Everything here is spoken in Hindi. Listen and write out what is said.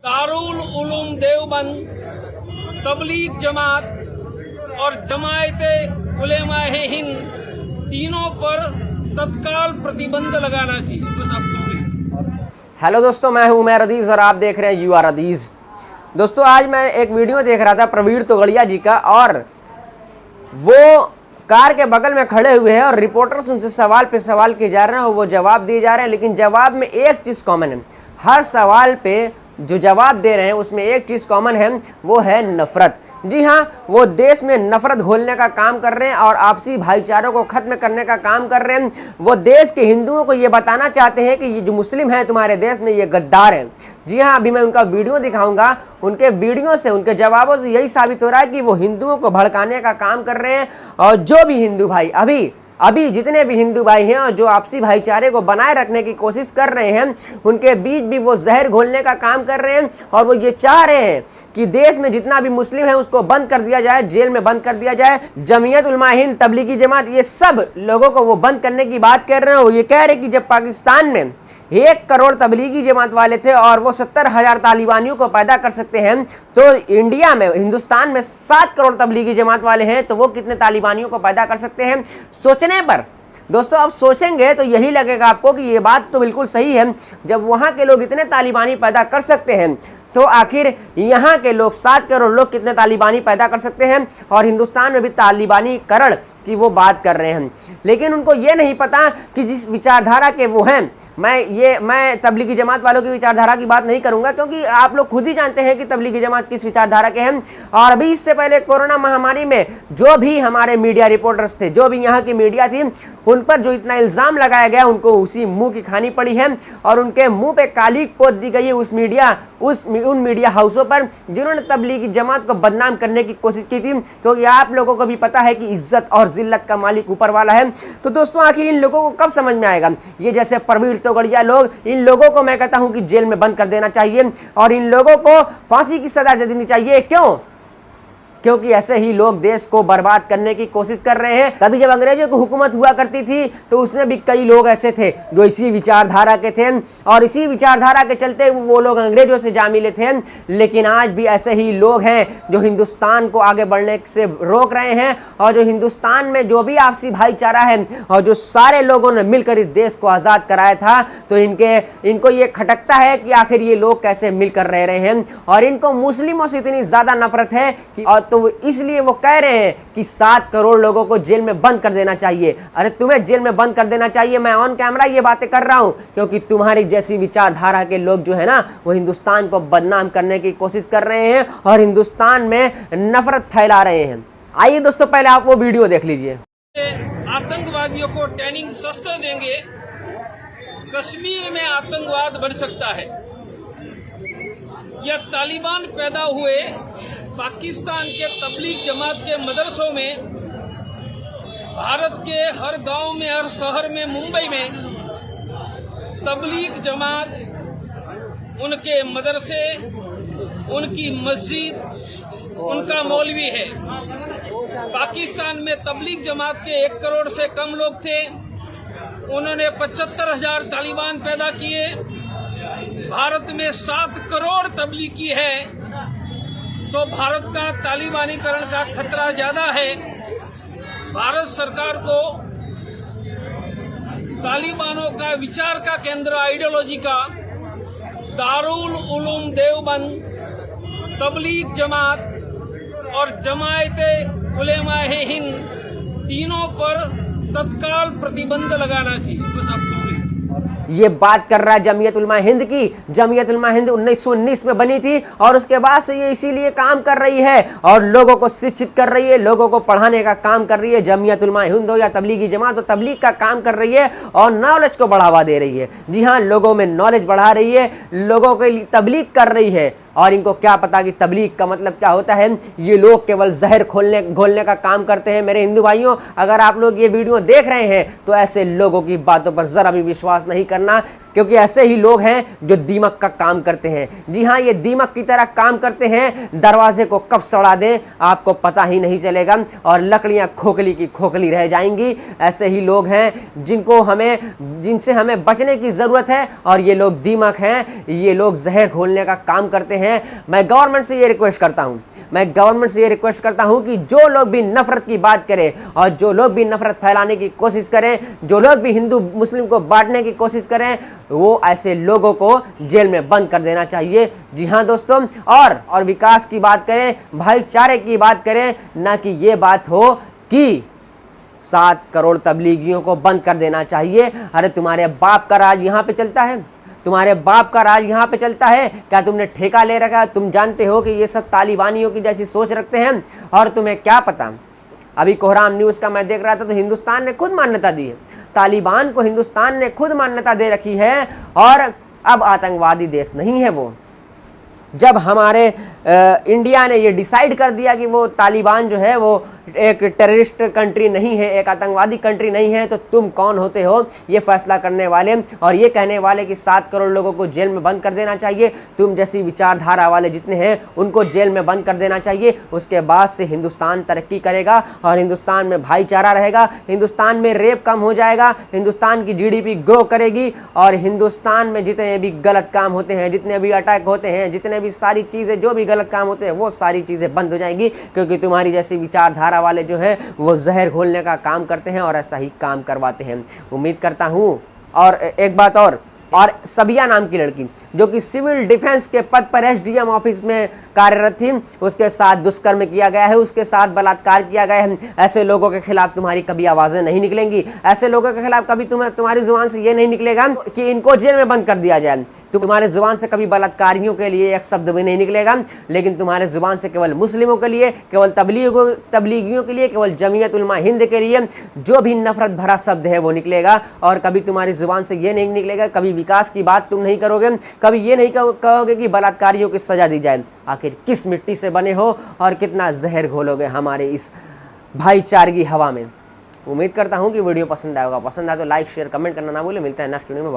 दारुल उलूम देवबंद, तबलीग जमात और जमायते उलेमाए हिंद तीनों पर तत्काल प्रतिबंध लगाना चाहिए। बस आपको। हेलो दोस्तों, मैं हूं उमर अदीज़ और आप देख रहे हैं यू आर अदीज़। दोस्तों, आज मैं एक वीडियो देख रहा था प्रवीण तोगड़िया जी का, और वो कार के बगल में खड़े हुए हैं और रिपोर्टर्स उनसे सवाल पे सवाल किए जा रहे हैं और वो जवाब दिए जा रहे हैं, लेकिन जवाब में एक चीज़ कॉमन है। हर सवाल पे जो जवाब दे रहे हैं उसमें एक चीज़ कॉमन है, वो है नफ़रत। जी हाँ, वो देश में नफरत घोलने का काम कर रहे हैं और आपसी भाईचारों को खत्म करने का काम कर रहे हैं। वो देश के हिंदुओं को ये बताना चाहते हैं कि ये जो मुस्लिम हैं तुम्हारे देश में, ये गद्दार हैं। जी हाँ, अभी मैं उनका वीडियो दिखाऊंगा। उनके वीडियो से, उनके जवाबों से यही साबित हो रहा है कि वो हिंदुओं को भड़काने का काम कर रहे हैं। और जो भी हिंदू भाई अभी जितने भी हिंदू भाई हैं और जो आपसी भाईचारे को बनाए रखने की कोशिश कर रहे हैं, उनके बीच भी वो जहर घोलने का काम कर रहे हैं। और वो ये चाह रहे हैं कि देश में जितना भी मुस्लिम है उसको बंद कर दिया जाए, जेल में बंद कर दिया जाए। जमीयत उलमा हिंद, तबलीगी जमात, ये सब लोगों को वो बंद करने की बात कर रहे हैं। वो ये कह रहे हैं कि जब पाकिस्तान में 1 करोड़ तबलीगी जमात वाले थे और वो 70,000 तालिबानियों को पैदा कर सकते हैं, तो इंडिया में, हिंदुस्तान में 7 करोड़ तबलीगी जमात वाले हैं, तो वो कितने तालिबानियों को पैदा कर सकते हैं। सोचने पर दोस्तों, अब सोचेंगे तो यही लगेगा आपको कि ये बात तो बिल्कुल सही है। जब वहाँ के लोग इतने तालिबानी पैदा कर सकते हैं, तो आखिर यहाँ के लोग 7 करोड़ लोग कितने तालिबानी पैदा कर सकते हैं। और हिंदुस्तान में भी तालिबानीकरण की वो बात कर रहे हैं, लेकिन उनको ये नहीं पता कि जिस विचारधारा के वो हैं, मैं तबलीगी जमात वालों की विचारधारा की बात नहीं करूंगा, क्योंकि आप लोग खुद ही जानते हैं कि तबलीगी जमात किस विचारधारा के हैं। और अभी इससे पहले कोरोना महामारी में जो भी हमारे मीडिया रिपोर्टर्स थे, जो भी यहाँ की मीडिया थी, उन पर जो इतना इल्ज़ाम लगाया गया, उनको उसी मुंह की खानी पड़ी है और उनके मुंह पे काली पोत दी गई है उन मीडिया हाउसों पर जिन्होंने तबलीगी जमात को बदनाम करने की कोशिश की थी। क्योंकि आप लोगों को भी पता है कि इज्जत और जिल्लत का मालिक ऊपर वाला है। तो दोस्तों, आखिर इन लोगों को कब समझ में आएगा? ये जैसे प्रवीण तोगड़िया लोग, इन लोगों को मैं कहता हूं कि जेल में बंद कर देना चाहिए और इन लोगों को फांसी की सजा दे देनी चाहिए। क्यों? क्योंकि ऐसे ही लोग देश को बर्बाद करने की कोशिश कर रहे हैं। तभी जब अंग्रेजों की हुकूमत हुआ करती थी, तो उसमें भी कई लोग ऐसे थे जो इसी विचारधारा के थे और इसी विचारधारा के चलते वो लोग अंग्रेजों से जा मिले थे। लेकिन आज भी ऐसे ही लोग हैं जो हिंदुस्तान को आगे बढ़ने से रोक रहे हैं और जो हिंदुस्तान में जो भी आपसी भाईचारा है और जो सारे लोगों ने मिलकर इस देश को आज़ाद कराया था, तो इनको ये खटकता है कि आखिर ये लोग कैसे मिलकर रह रहे हैं। और इनको मुस्लिमों से इतनी ज़्यादा नफरत है कि तो इसलिए वो कह रहे हैं कि 7 करोड़ लोगों को जेल में बंद कर देना चाहिए। अरे तुम्हें जेल में बंद कर देना चाहिए, मैं ऑन कैमरा ये बातें कर रहा हूं, क्योंकि तुम्हारी जैसी विचारधारा के लोग जो है ना, वो हिंदुस्तान को बदनाम करने की कोशिश कर रहे हैं और हिंदुस्तान में नफरत फैला रहे हैं। आइए दोस्तों, पहले आप वो वीडियो देख लीजिए। आतंकवादियों को ट्रेनिंग शस्त्र देंगे, कश्मीर में आतंकवाद बढ़ सकता है। यह तालिबान पैदा हुए पाकिस्तान के तबलीग जमात के मदरसों में, भारत के हर गांव में, हर शहर में, मुंबई में तबलीग जमात, उनके मदरसे, उनकी मस्जिद, उनका मौलवी है। पाकिस्तान में तबलीग जमात के 1 करोड़ से कम लोग थे, उन्होंने 75,000 तालिबान पैदा किए। भारत में 7 करोड़ तबलीगी है, तो भारत का तालिबानीकरण का खतरा ज्यादा है। भारत सरकार को तालिबानों का विचार का केंद्र, आइडियोलॉजी का, दारुल उलूम देवबंद, तबलीग जमात और जमायते उलेमाए हिंद तीनों पर तत्काल प्रतिबंध लगाना चाहिए। बस आपको ये बात कर रहा है जमीयत उलमा हिंद की। जमीयत उलमा हिंद 1919 में बनी थी और उसके बाद से ये इसीलिए काम कर रही है और लोगों को शिक्षित कर रही है, लोगों को पढ़ाने का काम कर रही है। जमीयत उलमा हिंद हो या तबलीगी जमात, तो तबलीग का काम कर रही है और नॉलेज को बढ़ावा दे रही है। जी हाँ, लोगों में नॉलेज बढ़ा रही है, लोगों के लिए तबलीग कर रही है। और इनको क्या पता कि तबलीग का मतलब क्या होता है। ये लोग केवल जहर घोलने का काम करते हैं। मेरे हिंदू भाइयों, अगर आप लोग ये वीडियो देख रहे हैं तो ऐसे लोगों की बातों पर जरा भी विश्वास नहीं करना, क्योंकि ऐसे ही लोग हैं जो दीमक का काम करते हैं। जी हाँ, ये दीमक की तरह काम करते हैं। दरवाजे को कब सड़ा दें आपको पता ही नहीं चलेगा और लकड़ियां खोखली की खोखली रह जाएंगी। ऐसे ही लोग हैं जिनसे हमें बचने की जरूरत है और ये लोग दीमक हैं, ये लोग जहर घोलने का काम करते हैं। मैं गवर्नमेंट से ये रिक्वेस्ट करता हूं कि जो लोग भी नफरत की बात करें और जो लोग भी नफरत फैलाने की कोशिश करें, जो लोग भी हिंदू मुस्लिम को बांटने की कोशिश करें, वो ऐसे लोगों को जेल में बंद कर देना चाहिए। जी हाँ दोस्तों, और विकास की बात करें, भाईचारे की बात करें, ना कि ये बात हो कि 7 करोड़ तबलीगियों को बंद कर देना चाहिए। अरे तुम्हारे बाप का राज यहाँ पे चलता है, तुम्हारे बाप का राज यहाँ पे चलता है क्या? तुमने ठेका ले रखा है? तुम जानते हो कि ये सब तालिबानियों की जैसी सोच रखते हैं और तुम्हें क्या पता। अभी कोहराम न्यूज़ का मैं देख रहा था तो हिंदुस्तान ने खुद मान्यता दी है, तालिबान को हिंदुस्तान ने खुद मान्यता दे रखी है और अब आतंकवादी देश नहीं है वो। जब हमारे इंडिया ने ये डिसाइड कर दिया कि वो तालिबान जो है वो एक टेररिस्ट कंट्री नहीं है, एक आतंकवादी कंट्री नहीं है, तो तुम कौन होते हो ये फैसला करने वाले और ये कहने वाले कि 7 करोड़ लोगों को जेल में बंद कर देना चाहिए। तुम जैसी विचारधारा वाले जितने हैं उनको जेल में बंद कर देना चाहिए। उसके बाद से हिंदुस्तान तरक्की करेगा और हिंदुस्तान में भाईचारा रहेगा, हिंदुस्तान में रेप कम हो जाएगा, हिंदुस्तान की GDP ग्रो करेगी और हिंदुस्तान में जितने भी गलत काम होते हैं, जितने भी अटैक होते हैं, जितने भी सारी चीज़ें जो भी गलत काम होते हैं वो सारी चीज़ें बंद हो जाएंगी, क्योंकि तुम्हारी जैसी विचारधारा वाले जो है वो जहर घोलने का काम करते हैं और ऐसा ही काम करवाते हैं। उम्मीद करता हूं। और एक बात और सबिया नाम की लड़की जो कि सिविल डिफेंस के पद पर SDM ऑफिस में कार्यरत थी, उसके साथ दुष्कर्म किया गया है, उसके साथ बलात्कार किया गया है। ऐसे लोगों के खिलाफ तुम्हारी कभी आवाजें नहीं निकलेंगी, ऐसे लोगों के खिलाफ कभी तुम्हारी जुबान से ये नहीं निकलेगा कि इनको जेल में बंद कर दिया जाए। तुम्हारे जुबान से कभी बलात्कारियों के लिए एक शब्द भी नहीं निकलेगा, लेकिन तुम्हारे जुबान से केवल मुस्लिमों के लिए, केवल तबलीगियों के लिए, केवल जमीयत उलमा हिंद के लिए जो भी नफरत भरा शब्द है वो निकलेगा। और कभी तुम्हारी जुबान से ये नहीं निकलेगा, कभी विकास की बात तुम नहीं करोगे, कभी ये नहीं कहोगे कि बलात्कारियों की सजा दी जाए। आखिर किस मिट्टी से बने हो और कितना जहर घोलोगे हमारे इस भाईचारगी हवा में। उम्मीद करता हूं कि वीडियो पसंद आएगा। पसंद आए तो लाइक शेयर कमेंट करना ना भूलें। मिलता है नेक्स्ट वीडियो में।